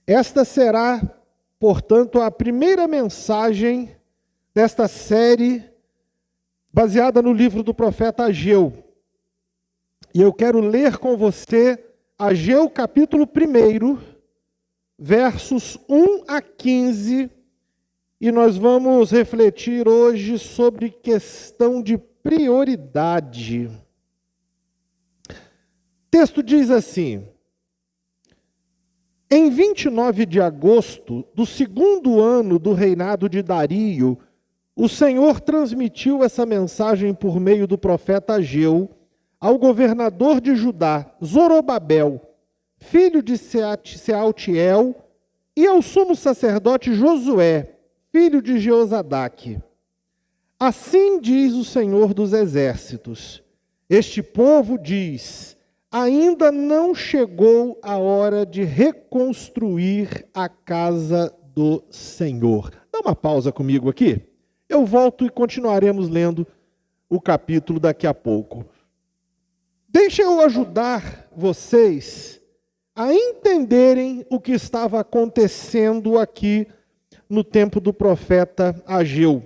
Esta será, portanto, a primeira mensagem desta série baseada no livro do profeta Ageu. E eu quero ler com você Ageu capítulo 1, versos 1 a 15, e nós vamos refletir hoje sobre questão de prioridade. O texto diz assim: em 29 de agosto do segundo ano do reinado de Dario, o Senhor transmitiu essa mensagem por meio do profeta Ageu ao governador de Judá, Zorobabel, filho de Sealtiel, e ao sumo sacerdote Josué, filho de Jeozadaque. Assim diz o Senhor dos Exércitos: este povo diz, ainda não chegou a hora de reconstruir a casa do Senhor. Dá uma pausa comigo aqui. Eu volto e continuaremos lendo o capítulo daqui a pouco. Deixa eu ajudar vocês a entenderem o que estava acontecendo aqui no tempo do profeta Ageu.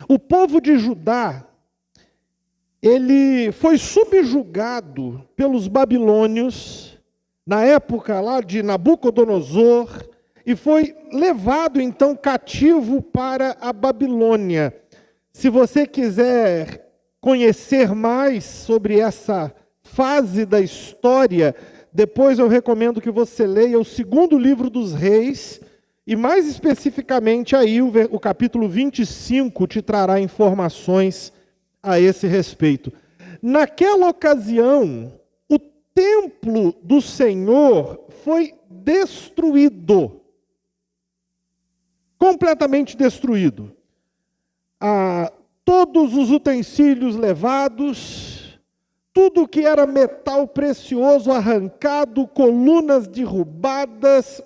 O povo de Judá, ele foi subjugado pelos babilônios, na época lá de Nabucodonosor, e foi levado então cativo para a Babilônia. Se você quiser conhecer mais sobre essa fase da história, depois eu recomendo que você leia o segundo livro dos Reis, e mais especificamente aí o capítulo 25 te trará informações a esse respeito. Naquela ocasião, o templo do Senhor foi destruído, completamente destruído. Todos os utensílios levados, tudo que era metal precioso arrancado, colunas derrubadas,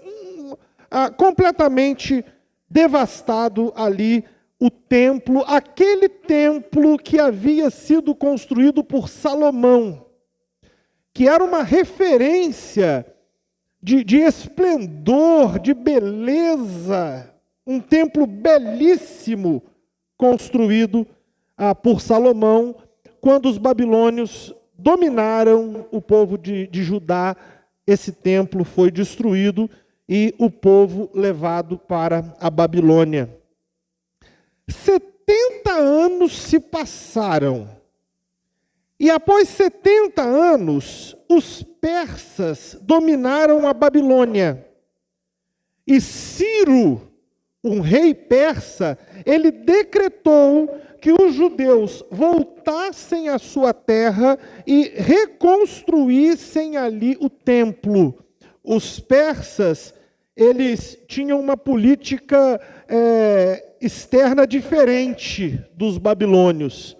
completamente devastado ali o templo, aquele templo que havia sido construído por Salomão, que era uma referência de esplendor, de beleza, um templo belíssimo construído por Salomão, quando os babilônios dominaram o povo de Judá. Esse templo foi destruído e o povo levado para a Babilônia. 70 anos se passaram, e após 70 anos, os persas dominaram a Babilônia. E Ciro, um rei persa, ele decretou que os judeus voltassem à sua terra e reconstruíssem ali o templo. Os persas, eles tinham uma política externa diferente dos babilônios.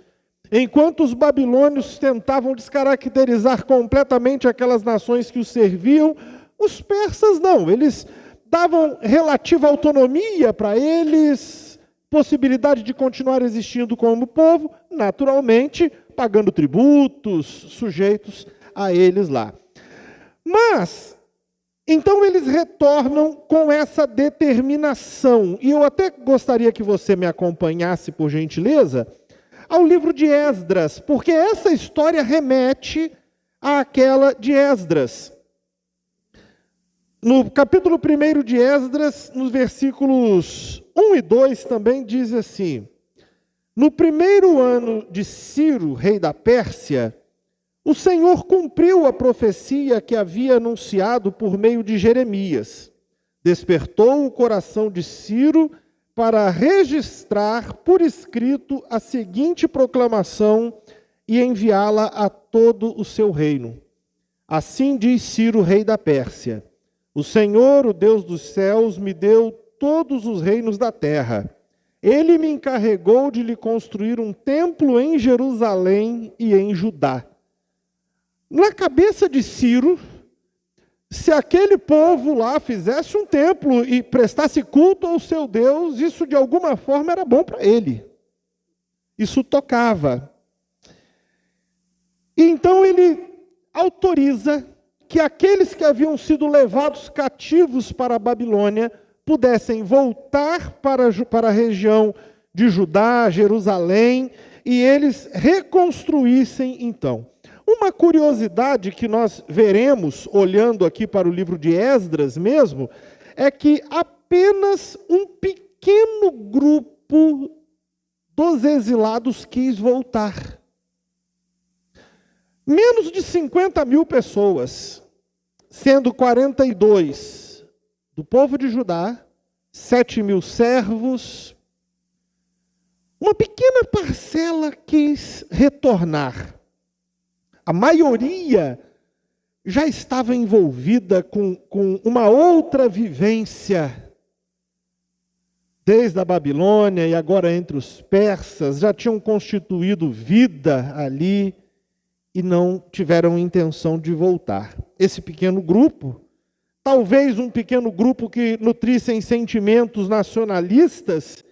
Enquanto os babilônios tentavam descaracterizar completamente aquelas nações que os serviam, os persas não, eles davam relativa autonomia para eles, possibilidade de continuar existindo como povo, naturalmente, pagando tributos, sujeitos a eles lá. Mas, então eles retornam com essa determinação, e eu até gostaria que você me acompanhasse, por gentileza, ao livro de Esdras, porque essa história remete àquela de Esdras. No capítulo 1 de Esdras, nos versículos 1 e 2, também diz assim: no primeiro ano de Ciro, rei da Pérsia, o Senhor cumpriu a profecia que havia anunciado por meio de Jeremias. Despertou o coração de Ciro para registrar por escrito a seguinte proclamação e enviá-la a todo o seu reino. Assim diz Ciro, rei da Pérsia: o Senhor, o Deus dos céus, me deu todos os reinos da terra. Ele me encarregou de lhe construir um templo em Jerusalém e em Judá. Na cabeça de Ciro, se aquele povo lá fizesse um templo e prestasse culto ao seu Deus, isso de alguma forma era bom para ele. Isso tocava. E então ele autoriza que aqueles que haviam sido levados cativos para a Babilônia pudessem voltar para a região de Judá, Jerusalém, e eles reconstruíssem então. Uma curiosidade que nós veremos, olhando aqui para o livro de Esdras mesmo, é que apenas um pequeno grupo dos exilados quis voltar. Menos de 50 mil pessoas, sendo 42 do povo de Judá, 7 mil servos. Uma pequena parcela quis retornar. A maioria já estava envolvida com uma outra vivência. Desde a Babilônia e agora entre os persas, já tinham constituído vida ali e não tiveram intenção de voltar. Esse pequeno grupo, talvez um pequeno grupo que nutrissem sentimentos nacionalistas,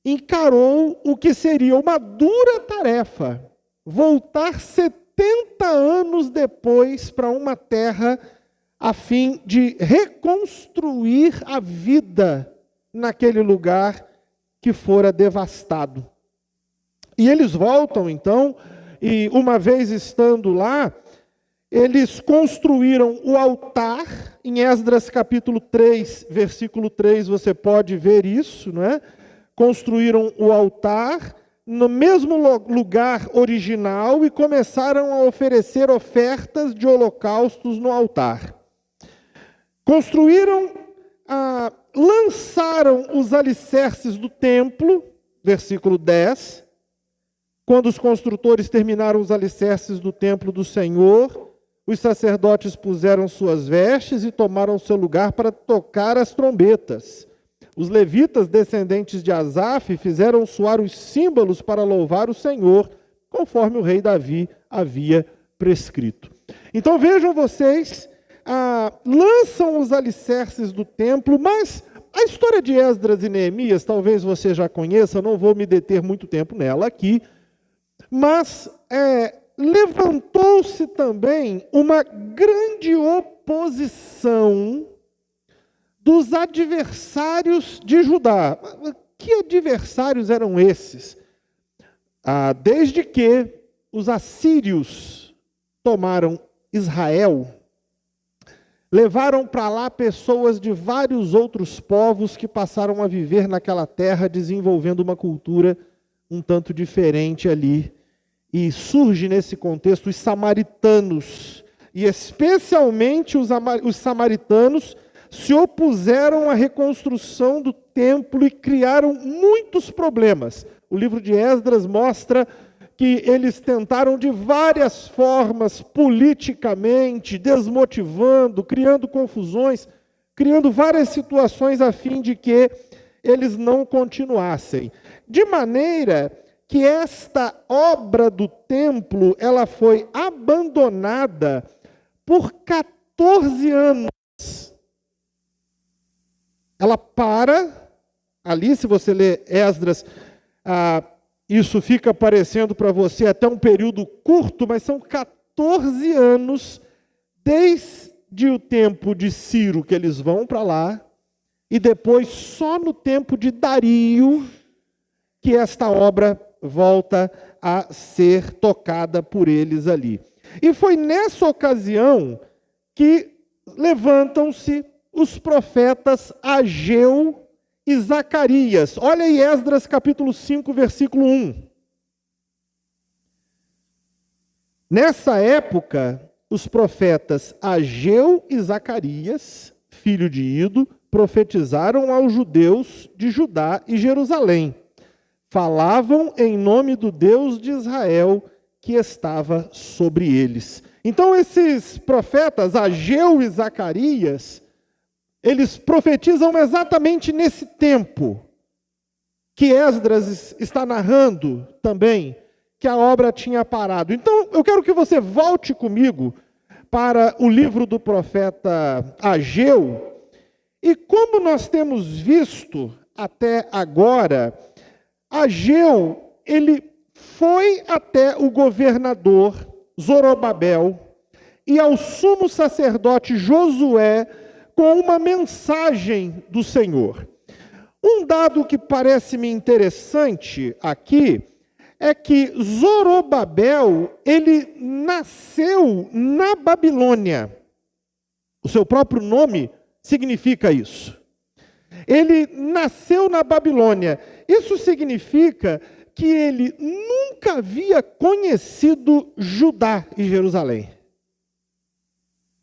encarou o que seria uma dura tarefa, voltar 70 anos depois para uma terra a fim de reconstruir a vida naquele lugar que fora devastado. E eles voltam então, e uma vez estando lá, eles construíram o altar. Em Esdras capítulo 3, versículo 3, você pode ver isso, não é? Construíram o altar no mesmo lugar original e começaram a oferecer ofertas de holocaustos no altar. Construíram, lançaram os alicerces do templo, versículo 10. Quando os construtores terminaram os alicerces do templo do Senhor, os sacerdotes puseram suas vestes e tomaram seu lugar para tocar as trombetas. Os levitas, descendentes de Asaf, fizeram soar os símbolos para louvar o Senhor, conforme o rei Davi havia prescrito. Então vejam vocês, lançam os alicerces do templo, mas a história de Esdras e Neemias, talvez você já conheça, não vou me deter muito tempo nela aqui, mas levantou-se também uma grande oposição dos adversários de Judá. Que adversários eram esses? Desde que os assírios tomaram Israel, levaram para lá pessoas de vários outros povos que passaram a viver naquela terra, desenvolvendo uma cultura um tanto diferente ali. E surge nesse contexto os samaritanos, e especialmente os samaritanos se opuseram à reconstrução do templo e criaram muitos problemas. O livro de Esdras mostra que eles tentaram de várias formas, politicamente, desmotivando, criando confusões, criando várias situações a fim de que eles não continuassem. De maneira que esta obra do templo, ela foi abandonada por 14 anos. Ela para, ali se você ler Esdras, isso fica parecendo para você até um período curto, mas são 14 anos, desde o tempo de Ciro, que eles vão para lá, e depois só no tempo de Dario, que esta obra volta a ser tocada por eles ali. E foi nessa ocasião que levantam-se os profetas Ageu e Zacarias. Olha aí Esdras capítulo 5, versículo 1. Nessa época, os profetas Ageu e Zacarias, filho de Ido, profetizaram aos judeus de Judá e Jerusalém. Falavam em nome do Deus de Israel que estava sobre eles. Então esses profetas, Ageu e Zacarias, eles profetizam exatamente nesse tempo que Esdras está narrando também, que a obra tinha parado. Então eu quero que você volte comigo para o livro do profeta Ageu, e como nós temos visto até agora, Ageu, ele foi até o governador Zorobabel e ao sumo sacerdote Josué com uma mensagem do Senhor. Um dado que parece-me interessante aqui é que Zorobabel, ele nasceu na Babilônia. O seu próprio nome significa isso. Ele nasceu na Babilônia. Isso significa que ele nunca havia conhecido Judá e Jerusalém.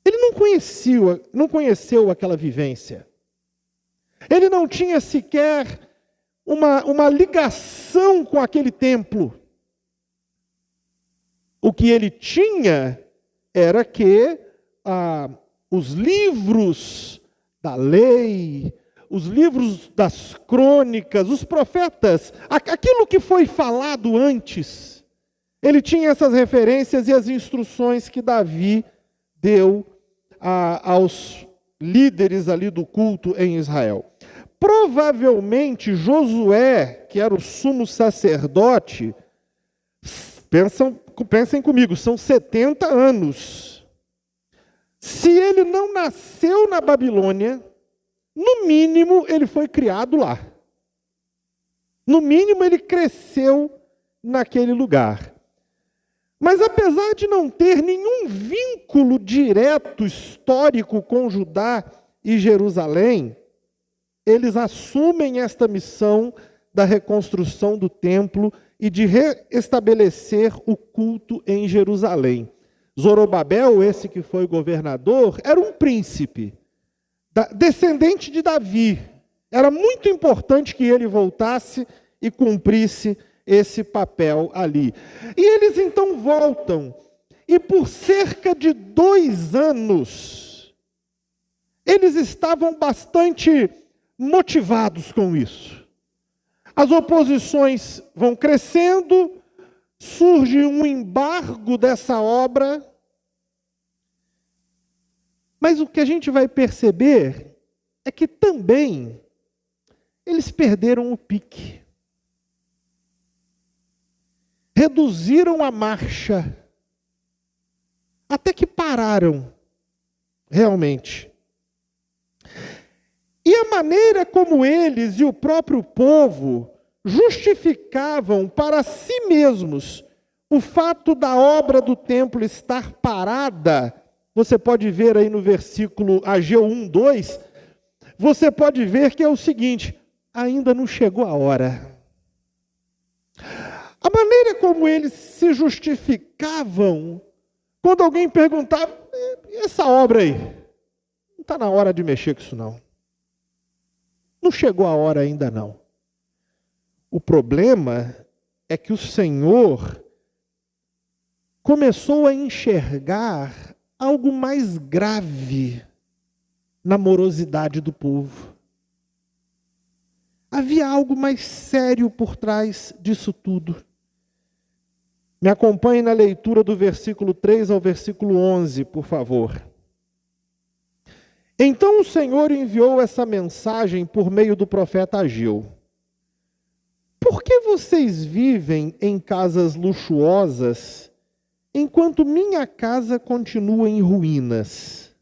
Ele não conheceu aquela vivência. Ele não tinha sequer uma ligação com aquele templo. O que ele tinha era que os livros da lei, os livros das crônicas, os profetas, aquilo que foi falado antes, ele tinha essas referências e as instruções que Davi deu aos líderes ali do culto em Israel. Provavelmente Josué, que era o sumo sacerdote, pensem comigo, são 70 anos. Se ele não nasceu na Babilônia, no mínimo ele foi criado lá. No mínimo ele cresceu naquele lugar. Mas apesar de não ter nenhum vínculo direto histórico com Judá e Jerusalém, eles assumem esta missão da reconstrução do templo e de reestabelecer o culto em Jerusalém. Zorobabel, esse que foi governador, era um príncipe, descendente de Davi. Era muito importante que ele voltasse e cumprisse esse papel ali. E eles então voltam, e por cerca de 2 anos, eles estavam bastante motivados com isso. As oposições vão crescendo, surge um embargo dessa obra, mas o que a gente vai perceber é que também eles perderam o pique. Reduziram a marcha, até que pararam, realmente. E a maneira como eles e o próprio povo justificavam para si mesmos o fato da obra do templo estar parada, você pode ver aí no versículo Ageu 1:2, você pode ver que é o seguinte: ainda não chegou a hora. A maneira como eles se justificavam, quando alguém perguntava, e essa obra aí? Não está na hora de mexer com isso não. Não chegou a hora ainda não. O problema é que o Senhor começou a enxergar algo mais grave na morosidade do povo. Havia algo mais sério por trás disso tudo. Me acompanhe na leitura do versículo 3 ao versículo 11, por favor. Então o Senhor enviou essa mensagem por meio do profeta Ageu. Por que vocês vivem em casas luxuosas, enquanto minha casa continua em ruínas?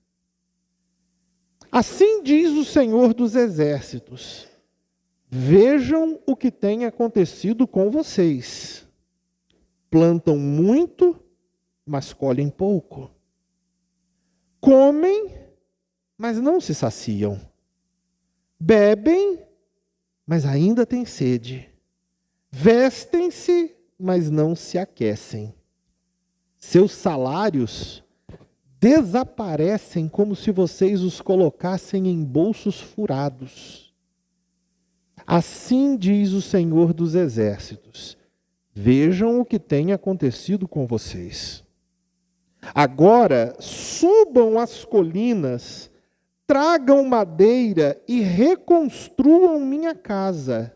Assim diz o Senhor dos Exércitos: vejam o que tem acontecido com vocês. Plantam muito, mas colhem pouco. Comem, mas não se saciam. Bebem, mas ainda têm sede. Vestem-se, mas não se aquecem. Seus salários desaparecem como se vocês os colocassem em bolsos furados. Assim diz o Senhor dos Exércitos: vejam o que tem acontecido com vocês. Agora subam as colinas, tragam madeira e reconstruam minha casa.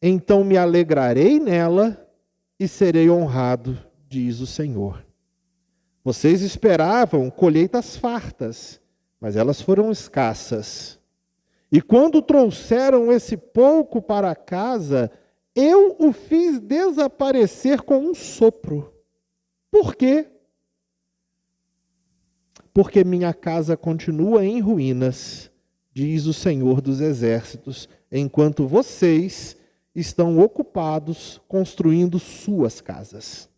Então me alegrarei nela e serei honrado, diz o Senhor. Vocês esperavam colheitas fartas, mas elas foram escassas. E quando trouxeram esse pouco para casa, eu o fiz desaparecer com um sopro. Por quê? porque minha casa continua em ruínas, diz o Senhor dos Exércitos, enquanto vocês estão ocupados construindo suas casas.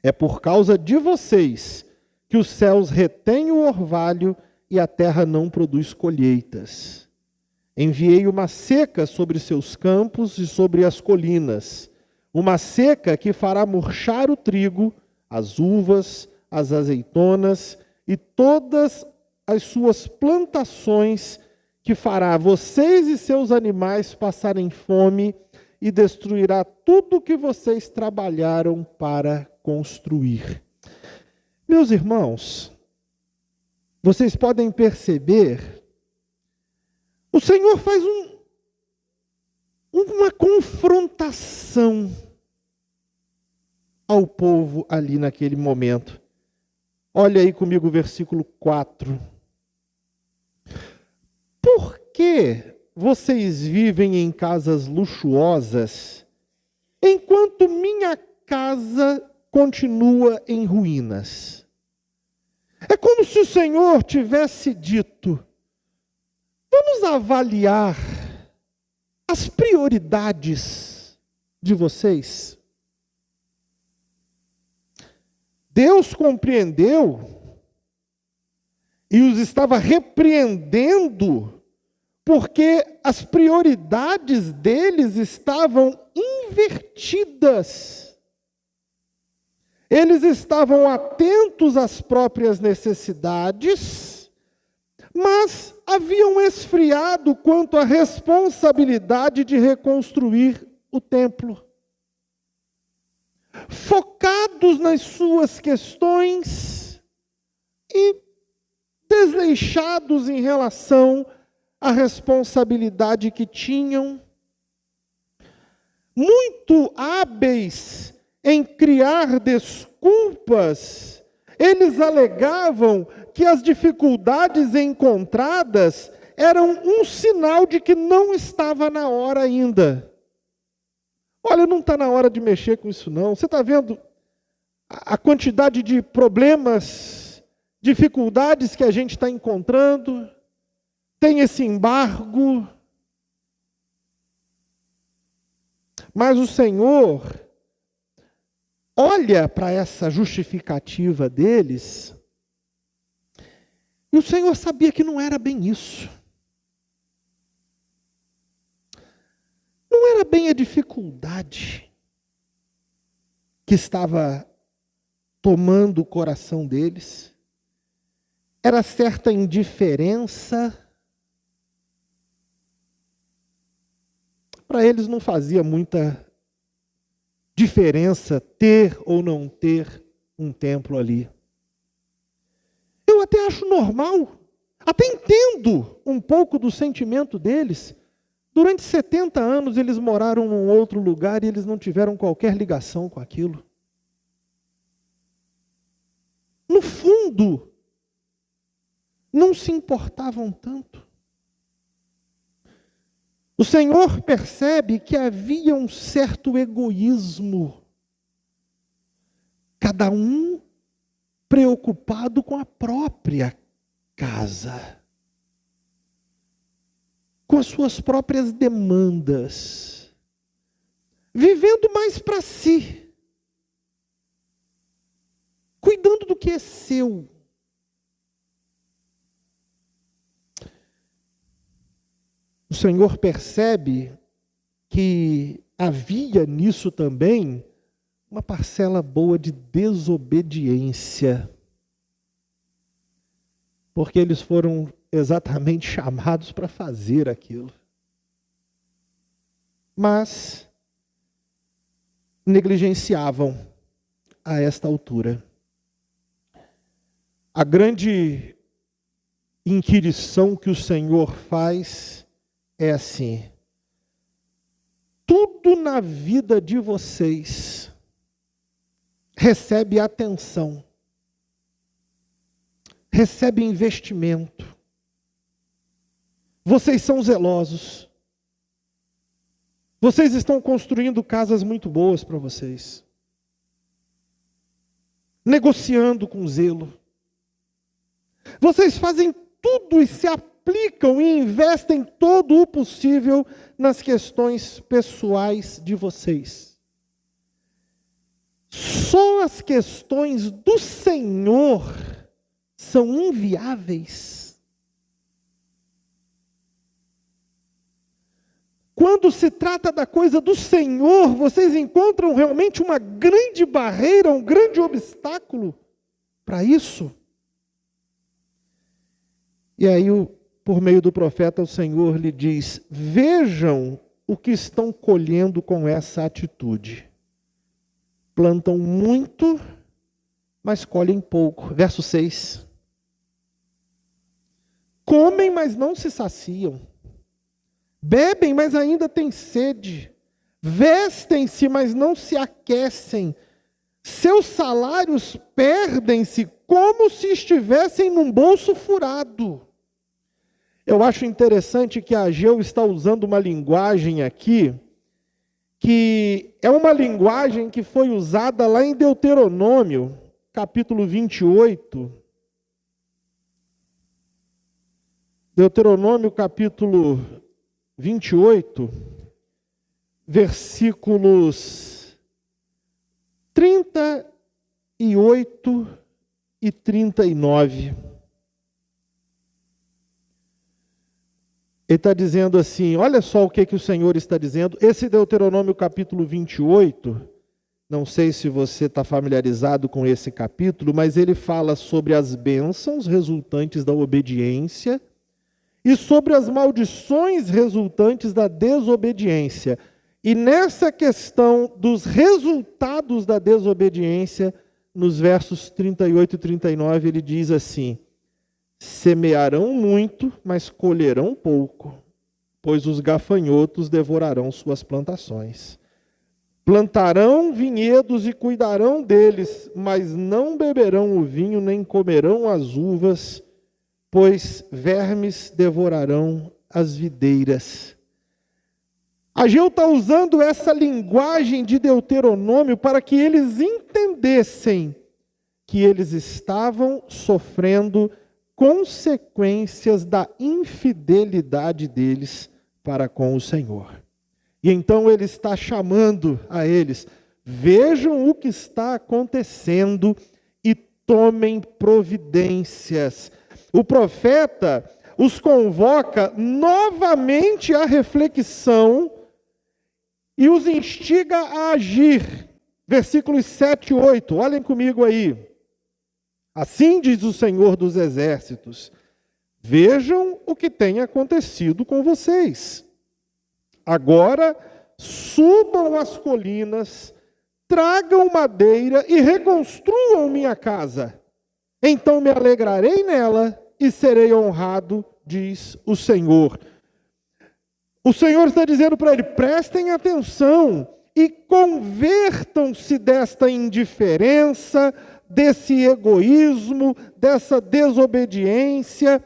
É por causa de vocês que os céus retêm o orvalho e a terra não produz colheitas. Enviei uma seca sobre seus campos e sobre as colinas, uma seca que fará murchar o trigo, as uvas, as azeitonas e todas as suas plantações, que fará vocês e seus animais passarem fome e destruirá tudo que vocês trabalharam para construir. Meus irmãos, vocês podem perceber, o Senhor faz uma confrontação ao povo ali naquele momento. Olha aí comigo o versículo 4. Por que vocês vivem em casas luxuosas, enquanto minha casa continua em ruínas? É como se o Senhor tivesse dito: vamos avaliar as prioridades de vocês. Deus compreendeu e os estava repreendendo porque as prioridades deles estavam invertidas. Eles estavam atentos às próprias necessidades, mas haviam esfriado quanto à responsabilidade de reconstruir o templo. Focados nas suas questões e desleixados em relação à responsabilidade que tinham, muito hábeis em criar desculpas, eles alegavam que as dificuldades encontradas eram um sinal de que não estava na hora ainda. Olha, não está na hora de mexer com isso não. Você está vendo a quantidade de problemas, dificuldades que a gente está encontrando? Tem esse embargo. Mas o Senhor olha para essa justificativa deles, e o Senhor sabia que não era bem isso. Não era bem a dificuldade que estava tomando o coração deles, era certa indiferença. Para eles não fazia muita diferença ter ou não ter um templo ali. Eu até acho normal, até entendo um pouco do sentimento deles. Durante 70 anos eles moraram num outro lugar e eles não tiveram qualquer ligação com aquilo. No fundo, não se importavam tanto. O Senhor percebe que havia um certo egoísmo, cada um preocupado com a própria casa, com as suas próprias demandas, vivendo mais para si, cuidando do que é seu. O Senhor percebe que havia nisso também uma parcela boa de desobediência, porque eles foram exatamente chamados para fazer aquilo. Mas negligenciavam a esta altura. A grande inquirição que o Senhor faz é assim: tudo na vida de vocês recebe atenção, recebe investimento. Vocês são zelosos. Vocês estão construindo casas muito boas para vocês, negociando com zelo. Vocês fazem tudo e se aplicam e investem todo o possível nas questões pessoais de vocês. Só as questões do Senhor são inviáveis. Quando se trata da coisa do Senhor, vocês encontram realmente uma grande barreira, um grande obstáculo para isso. E aí, por meio do profeta, o Senhor lhe diz: vejam o que estão colhendo com essa atitude. Plantam muito, mas colhem pouco. Verso 6. Comem, mas não se saciam. Bebem, mas ainda têm sede. Vestem-se, mas não se aquecem. Seus salários perdem-se como se estivessem num bolso furado. Eu acho interessante que Ageu está usando uma linguagem aqui, que é uma linguagem que foi usada lá em Deuteronômio, capítulo 28. Deuteronômio, capítulo 28, versículos 38 e 39. Ele está dizendo assim, olha só o que o Senhor está dizendo. Esse Deuteronômio capítulo 28, não sei se você está familiarizado com esse capítulo, mas ele fala sobre as bênçãos resultantes da obediência e sobre as maldições resultantes da desobediência. E nessa questão dos resultados da desobediência, nos versos 38 e 39, ele diz assim: semearão muito, mas colherão pouco, pois os gafanhotos devorarão suas plantações. Plantarão vinhedos e cuidarão deles, mas não beberão o vinho, nem comerão as uvas, pois vermes devorarão as videiras. Ageu está usando essa linguagem de Deuteronômio para que eles entendessem que eles estavam sofrendo consequências da infidelidade deles para com o Senhor. E então ele está chamando a eles: vejam o que está acontecendo e tomem providências. O profeta os convoca novamente à reflexão e os instiga a agir. Versículos 7 e 8, olhem comigo aí. Assim diz o Senhor dos Exércitos: vejam o que tem acontecido com vocês. Agora subam as colinas, tragam madeira e reconstruam minha casa. Então me alegrarei nela e serei honrado, diz o Senhor. O Senhor está dizendo para ele: prestem atenção e convertam-se desta indiferença, desse egoísmo, dessa desobediência.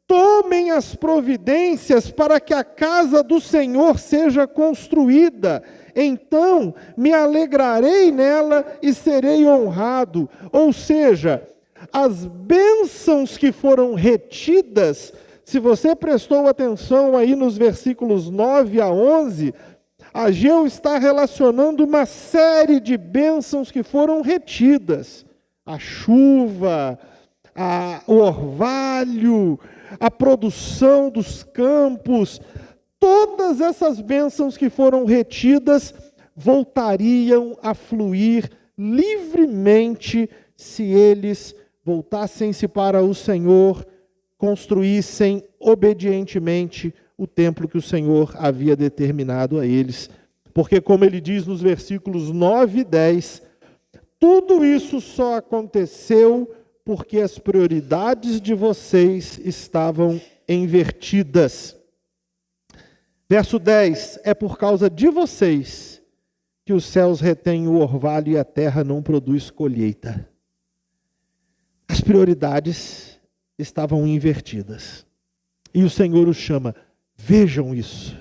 Tomem as providências para que a casa do Senhor seja construída. Então me alegrarei nela e serei honrado. Ou seja, as bênçãos que foram retidas, se você prestou atenção aí nos versículos 9 a 11, Ageu está relacionando uma série de bênçãos que foram retidas. A chuva, o orvalho, a produção dos campos, todas essas bênçãos que foram retidas voltariam a fluir livremente se eles voltassem-se para o Senhor, construíssem obedientemente o templo que o Senhor havia determinado a eles. Porque, como ele diz nos versículos 9 e 10, tudo isso só aconteceu porque as prioridades de vocês estavam invertidas. Verso 10, é por causa de vocês que os céus retêm o orvalho e a terra não produz colheita. As prioridades estavam invertidas. E o Senhor os chama: vejam isso.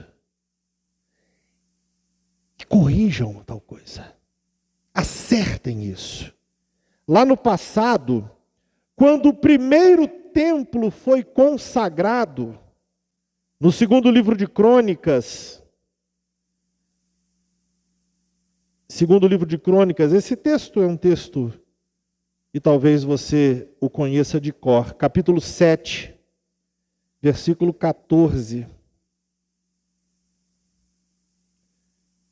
E corrijam tal coisa. Acertem isso. Lá no passado, quando o primeiro templo foi consagrado, no segundo livro de Crônicas, esse texto é um texto e talvez você o conheça de cor, capítulo 7, versículo 14.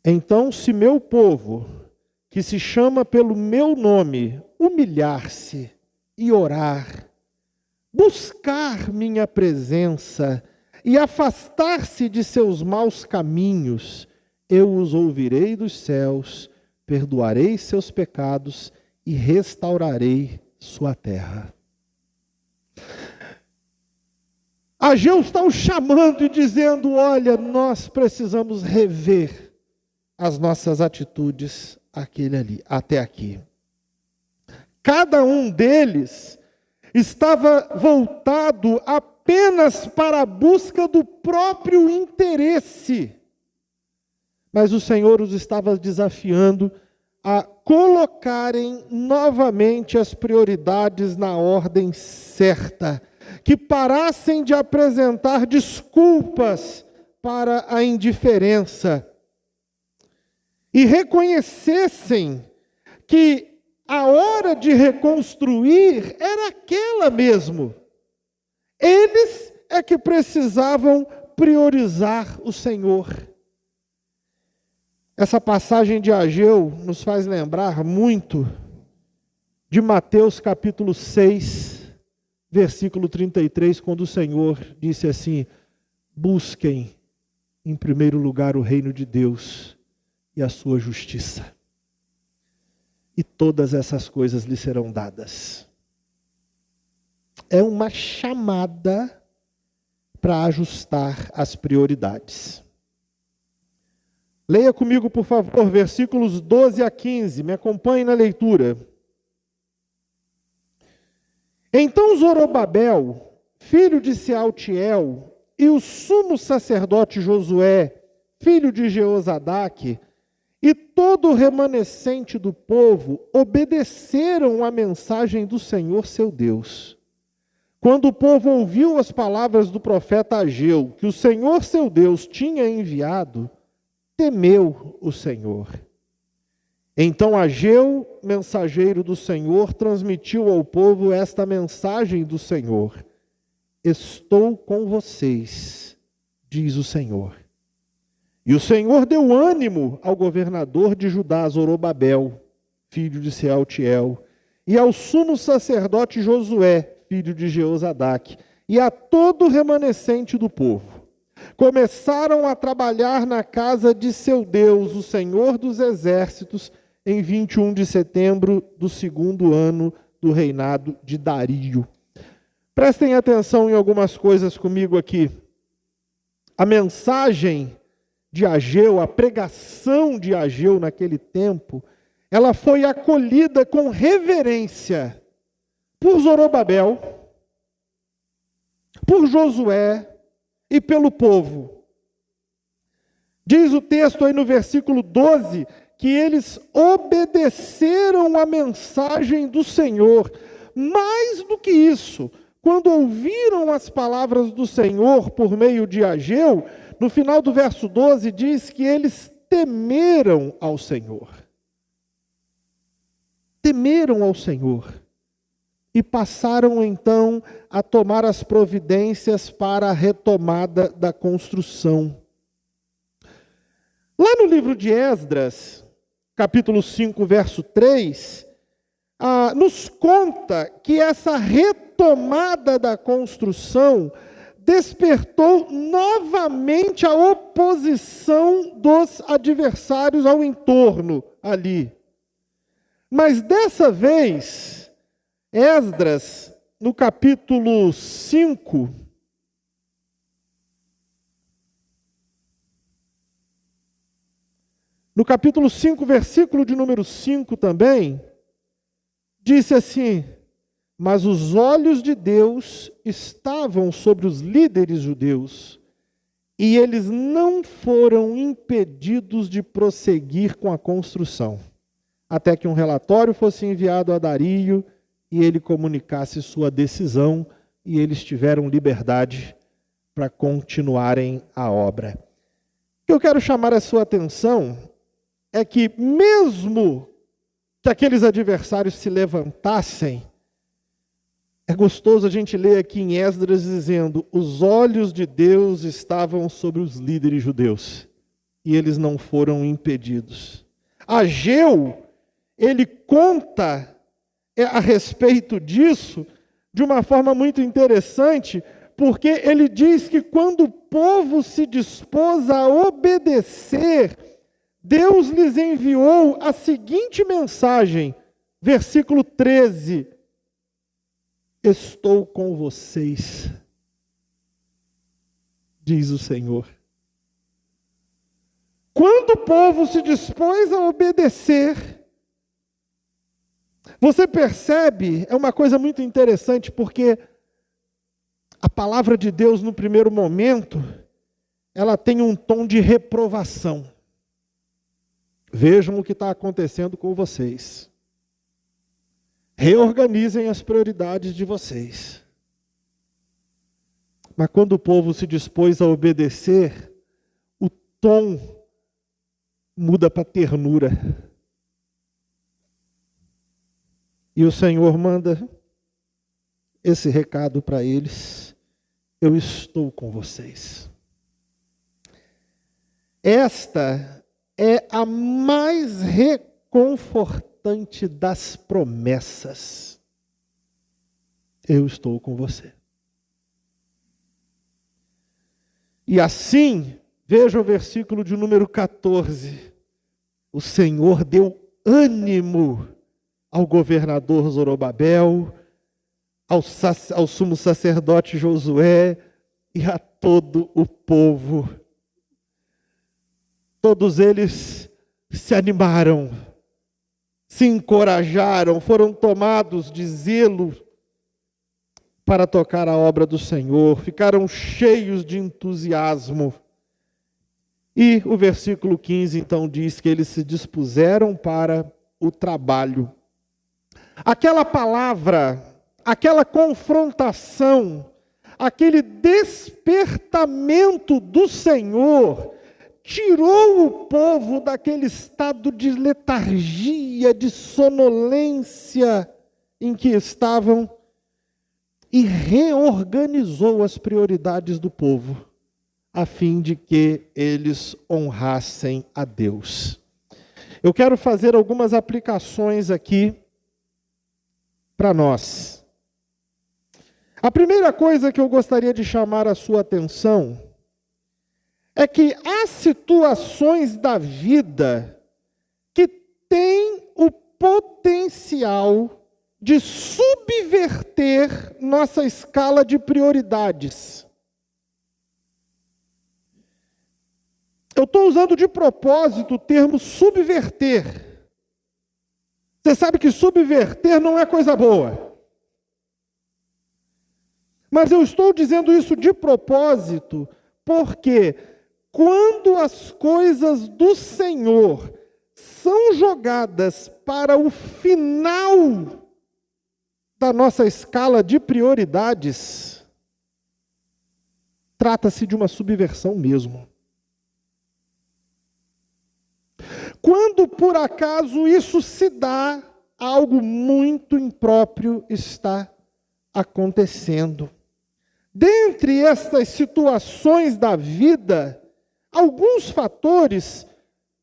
Então, se meu povo, que se chama pelo meu nome, humilhar-se e orar, buscar minha presença e afastar-se de seus maus caminhos, eu os ouvirei dos céus, perdoarei seus pecados e restaurarei sua terra. Ageu está o chamando e dizendo: olha, nós precisamos rever as nossas atitudes até aqui. Cada um deles estava voltado apenas para a busca do próprio interesse. Mas o Senhor os estava desafiando a colocarem novamente as prioridades na ordem certa, que parassem de apresentar desculpas para a indiferença e reconhecessem que a hora de reconstruir era aquela mesmo. Eles é que precisavam priorizar o Senhor. Essa passagem de Ageu nos faz lembrar muito de Mateus capítulo 6, versículo 33, quando o Senhor disse assim: busquem em primeiro lugar o reino de Deus e a sua justiça, e todas essas coisas lhe serão dadas. É uma chamada para ajustar as prioridades. Leia comigo, por favor, versículos 12 a 15. Me acompanhe na leitura. Então Zorobabel, filho de Sealtiel, e o sumo sacerdote Josué, filho de Jeozadaque, e todo o remanescente do povo obedeceram à mensagem do Senhor seu Deus. Quando o povo ouviu as palavras do profeta Ageu, que o Senhor seu Deus tinha enviado, temeu o Senhor. Então Ageu, mensageiro do Senhor, transmitiu ao povo esta mensagem do Senhor: estou com vocês, diz o Senhor. E o Senhor deu ânimo ao governador de Judá, Zorobabel, filho de Sealtiel, e ao sumo sacerdote Josué, filho de Jeozadaque, e a todo o remanescente do povo. Começaram a trabalhar na casa de seu Deus, o Senhor dos Exércitos, em 21 de setembro do segundo ano do reinado de Dario. Prestem atenção em algumas coisas comigo aqui. A mensagem de Ageu, a pregação de Ageu naquele tempo, ela foi acolhida com reverência por Zorobabel, por Josué e pelo povo. Diz o texto aí no versículo 12, que eles obedeceram à mensagem do Senhor. Mais do que isso, quando ouviram as palavras do Senhor por meio de Ageu, no final do verso 12 diz que eles temeram ao Senhor. Temeram ao Senhor. E passaram então a tomar as providências para a retomada da construção. Lá no livro de Esdras, capítulo 5, verso 3, nos conta que essa retomada da construção despertou novamente a oposição dos adversários ao entorno ali. Mas dessa vez, Esdras, no capítulo 5, versículo de número 5 também, disse assim: mas os olhos de Deus estavam sobre os líderes judeus, e eles não foram impedidos de prosseguir com a construção, até que um relatório fosse enviado a Dario e ele comunicasse sua decisão, e eles tiveram liberdade para continuarem a obra. O que eu quero chamar a sua atenção é que mesmo que aqueles adversários se levantassem, é gostoso a gente ler aqui em Esdras dizendo: os olhos de Deus estavam sobre os líderes judeus, e eles não foram impedidos. Ageu, ele conta a respeito disso de uma forma muito interessante, porque ele diz que quando o povo se dispôs a obedecer, Deus lhes enviou a seguinte mensagem, versículo 13: estou com vocês, diz o Senhor. Quando o povo se dispôs a obedecer, você percebe, é uma coisa muito interessante, porque a palavra de Deus no primeiro momento, ela tem um tom de reprovação. Vejam o que está acontecendo com vocês. Reorganizem as prioridades de vocês. Mas quando o povo se dispôs a obedecer, o tom muda para ternura. E o Senhor manda esse recado para eles: eu estou com vocês. Esta é a mais reconfortante das promessas. Eu estou com você. E assim, veja o versículo de número 14. O Senhor deu ânimo ao governador Zorobabel, ao sumo sacerdote Josué e a todo o povo. Todos eles se animaram, se encorajaram, foram tomados de zelo para tocar a obra do Senhor, ficaram cheios de entusiasmo. E o versículo 15 então diz que eles se dispuseram para o trabalho. Aquela palavra, aquela confrontação, aquele despertamento do Senhor tirou o povo daquele estado de letargia, de sonolência em que estavam e reorganizou as prioridades do povo, a fim de que eles honrassem a Deus. Eu quero fazer algumas aplicações aqui para nós. A primeira coisa que eu gostaria de chamar a sua atenção é que há situações da vida que têm o potencial de subverter nossa escala de prioridades. Eu estou usando de propósito o termo subverter. Você sabe que subverter não é coisa boa. Mas eu estou dizendo isso de propósito, porque quando as coisas do Senhor são jogadas para o final da nossa escala de prioridades, trata-se de uma subversão mesmo. Quando por acaso isso se dá, algo muito impróprio está acontecendo. Dentre estas situações da vida, alguns fatores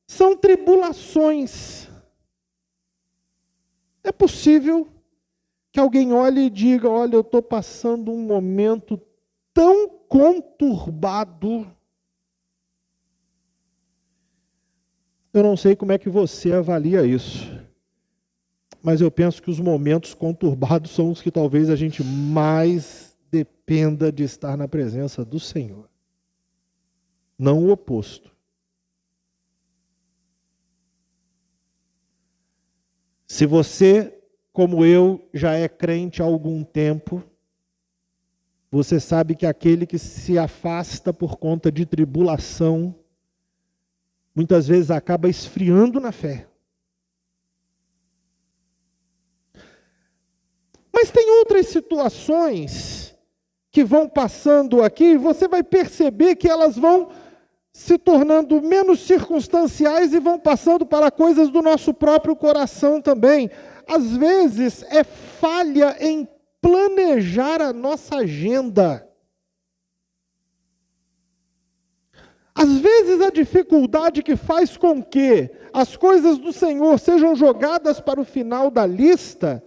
são tribulações. É possível que alguém olhe e diga: olha, eu estou passando um momento tão conturbado. Eu não sei como é que você avalia isso, mas eu penso que os momentos conturbados são os que talvez a gente mais dependa de estar na presença do Senhor. Não o oposto. Se você, como eu, já é crente há algum tempo, você sabe que aquele que se afasta por conta de tribulação, muitas vezes acaba esfriando na fé. Mas tem outras situações que vão passando aqui, você vai perceber que elas vão se tornando menos circunstanciais e vão passando para coisas do nosso próprio coração também. Às vezes é falha em planejar a nossa agenda. Às vezes a dificuldade que faz com que as coisas do Senhor sejam jogadas para o final da lista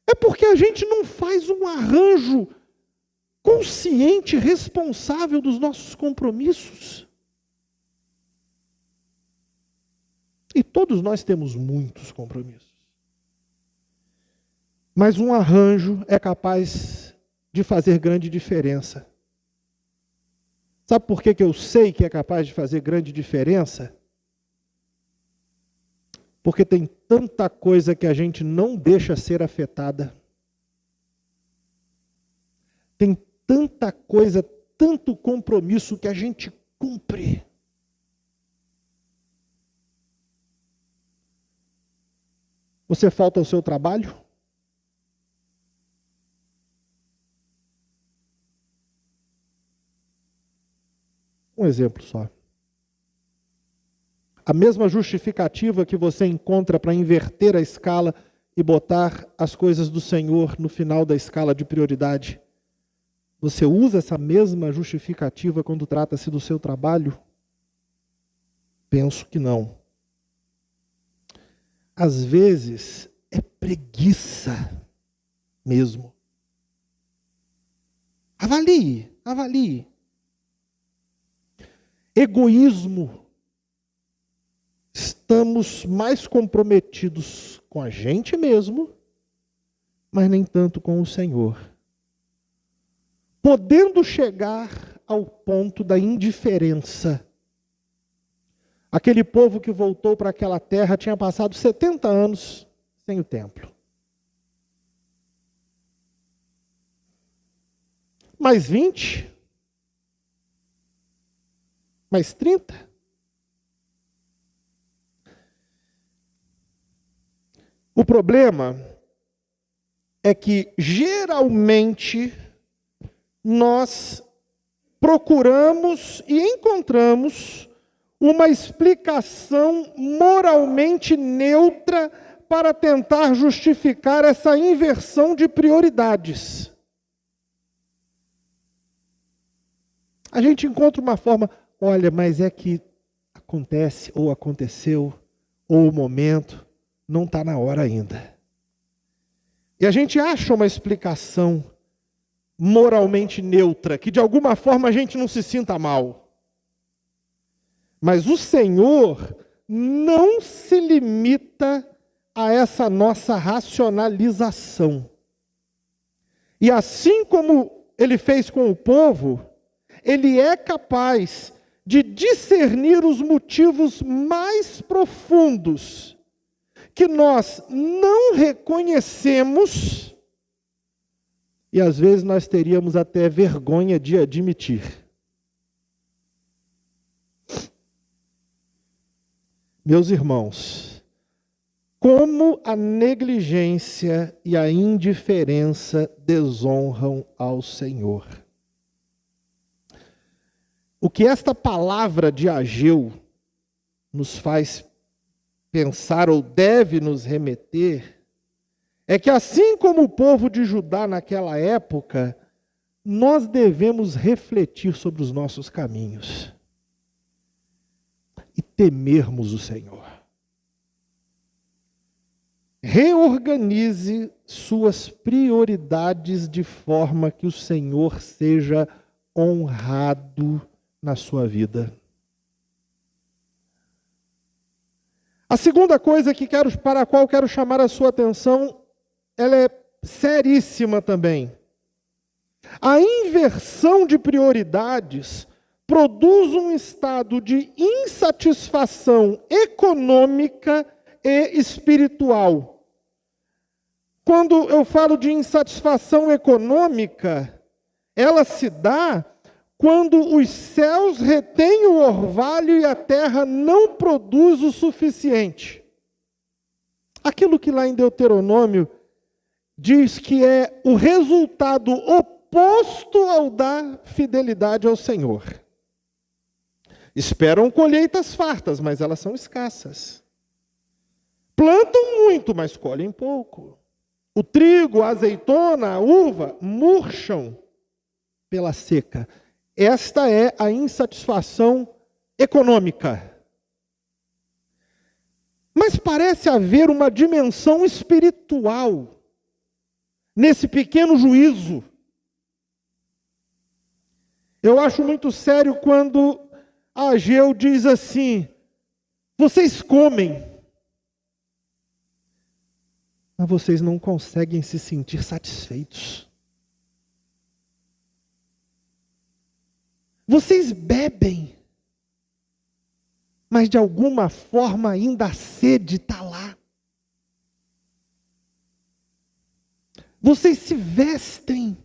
é porque a gente não faz um arranjo consciente e responsável dos nossos compromissos. E todos nós temos muitos compromissos. Mas um arranjo é capaz de fazer grande diferença. Sabe por que eu sei que é capaz de fazer grande diferença? Porque tem tanta coisa que a gente não deixa ser afetada. Tem tanta coisa, tanto compromisso que a gente cumpre. Você falta ao seu trabalho? Um exemplo só. A mesma justificativa que você encontra para inverter a escala e botar as coisas do Senhor no final da escala de prioridade. Você usa essa mesma justificativa quando trata-se do seu trabalho? Penso que não. Às vezes é preguiça mesmo. Avalie. Egoísmo. Estamos mais comprometidos com a gente mesmo, mas nem tanto com o Senhor. Podendo chegar ao ponto da indiferença. Aquele povo que voltou para aquela terra tinha passado 70 anos sem o templo. Mais 20? Mais 30? O problema é que, geralmente, nós procuramos e encontramos uma explicação moralmente neutra para tentar justificar essa inversão de prioridades. A gente encontra uma forma, olha, mas é que acontece, ou aconteceu, ou o momento não está na hora ainda. E a gente acha uma explicação moralmente neutra, que de alguma forma a gente não se sinta mal. Mas o Senhor não se limita a essa nossa racionalização. E assim como Ele fez com o povo, Ele é capaz de discernir os motivos mais profundos que nós não reconhecemos e às vezes nós teríamos até vergonha de admitir. Meus irmãos, como a negligência e a indiferença desonram ao Senhor. O que esta palavra de Ageu nos faz pensar ou deve nos remeter é que assim como o povo de Judá naquela época, nós devemos refletir sobre os nossos caminhos e temermos o Senhor. Reorganize suas prioridades de forma que o Senhor seja honrado na sua vida. A segunda coisa para a qual quero chamar a sua atenção, ela é seríssima também. A inversão de prioridades produz um estado de insatisfação econômica e espiritual. Quando eu falo de insatisfação econômica, ela se dá quando os céus retêm o orvalho e a terra não produz o suficiente. Aquilo que lá em Deuteronômio diz que é o resultado oposto oposto ao da fidelidade ao Senhor. Esperam colheitas fartas, mas elas são escassas. Plantam muito, mas colhem pouco. O trigo, a azeitona, a uva murcham pela seca. Esta é a insatisfação econômica. Mas parece haver uma dimensão espiritual nesse pequeno juízo. Eu acho muito sério quando Ageu diz assim: vocês comem, mas vocês não conseguem se sentir satisfeitos. Vocês bebem, mas de alguma forma ainda a sede está lá. Vocês se vestem,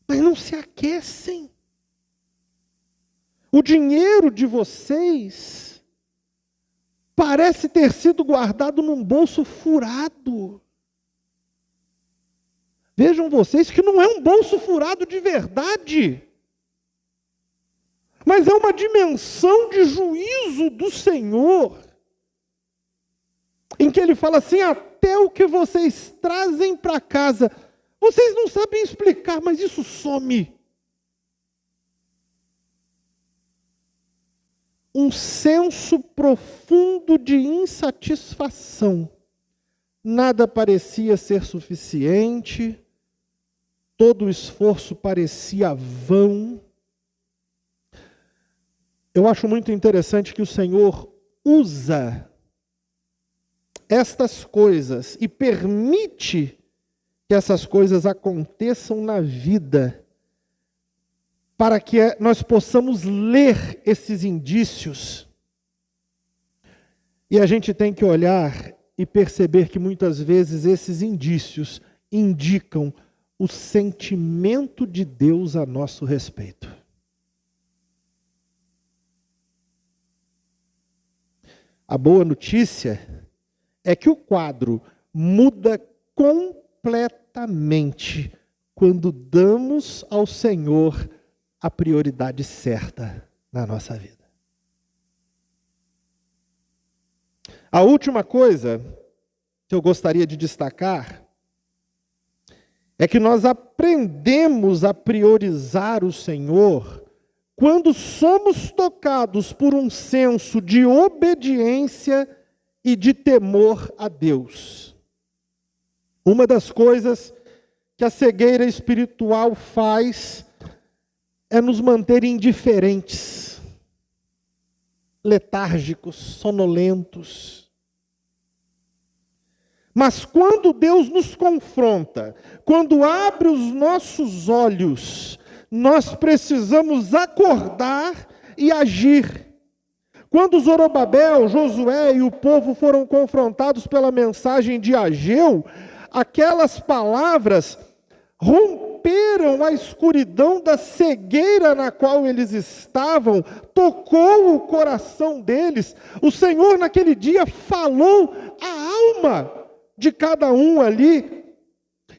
mas não se aquecem. O dinheiro de vocês parece ter sido guardado num bolso furado. Vejam vocês que não é um bolso furado de verdade, mas é uma dimensão de juízo do Senhor, em que Ele fala assim: até o que vocês trazem para casa, vocês não sabem explicar, mas isso some. Um senso profundo de insatisfação. Nada parecia ser suficiente, todo o esforço parecia vão. Eu acho muito interessante que o Senhor usa estas coisas e permite que essas coisas aconteçam na vida, para que nós possamos ler esses indícios. E a gente tem que olhar e perceber que muitas vezes esses indícios indicam o sentimento de Deus a nosso respeito. A boa notícia é que o quadro muda completamente quando damos ao Senhor a prioridade certa na nossa vida. A última coisa que eu gostaria de destacar é que nós aprendemos a priorizar o Senhor quando somos tocados por um senso de obediência e de temor a Deus. Uma das coisas que a cegueira espiritual faz é nos manter indiferentes, letárgicos, sonolentos. Mas quando Deus nos confronta, quando abre os nossos olhos, nós precisamos acordar e agir. Quando Zorobabel, Josué e o povo foram confrontados pela mensagem de Ageu, aquelas palavras romperam a escuridão da cegueira na qual eles estavam, tocou o coração deles. O Senhor naquele dia falou a alma de cada um ali,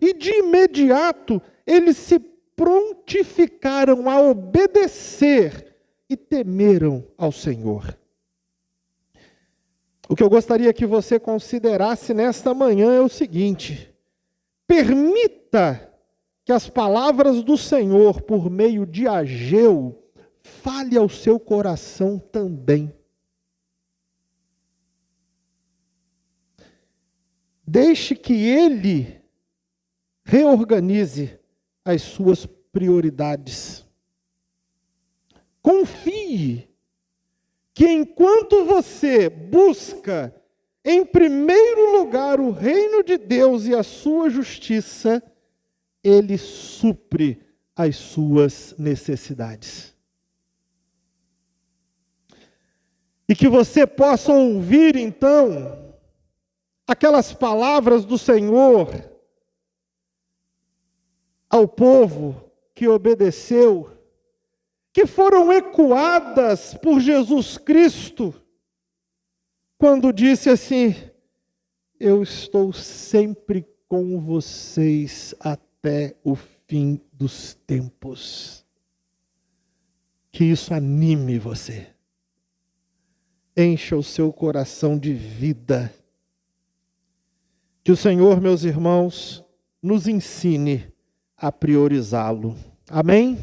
e de imediato eles se prontificaram a obedecer e temeram ao Senhor. O que eu gostaria que você considerasse nesta manhã é o seguinte: permita que as palavras do Senhor, por meio de Ageu, fale ao seu coração também. Deixe que Ele reorganize as suas prioridades. Confie que enquanto você busca em primeiro lugar o reino de Deus e a sua justiça, Ele supre as suas necessidades. E que você possa ouvir então aquelas palavras do Senhor ao povo que obedeceu, que foram ecoadas por Jesus Cristo, quando disse assim: eu estou sempre com vocês até até o fim dos tempos. Que isso anime você. Encha o seu coração de vida. Que o Senhor, meus irmãos, nos ensine a priorizá-lo. Amém?